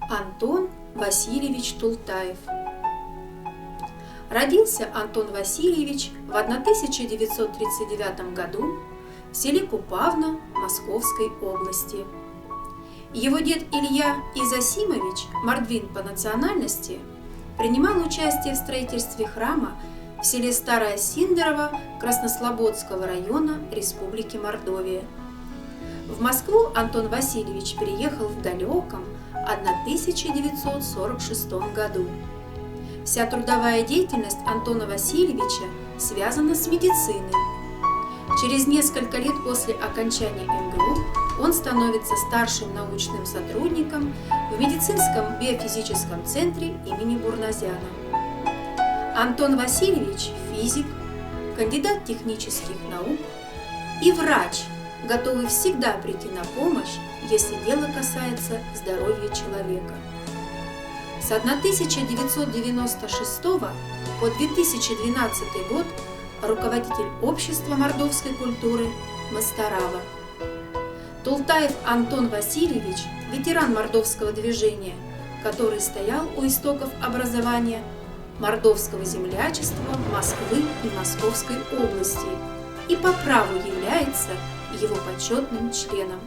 Антон Васильевич Тултаев. Родился Антон Васильевич в 1939 году в селе Купавно Московской области. Его дед Илья Изосимович, мордвин по национальности, принимал участие в строительстве храма в селе Старая Синдерово Краснослободского района Республики Мордовия. В Москву Антон Васильевич переехал в далеком 1946 году. Вся трудовая деятельность Антона Васильевича связана с медициной. Через несколько лет после окончания МГУ он становится старшим научным сотрудником в медицинском биофизическом центре имени Бурназяна. Антон Васильевич – физик, кандидат технических наук и врач, готовый всегда прийти на помощь, если дело касается здоровья человека. С 1996 по 2012 год руководитель общества мордовской культуры Мастарава. Тултаев Антон Васильевич – ветеран мордовского движения, который стоял у истоков образования мордовского землячества Москвы и Московской области и по праву является его почетным членом.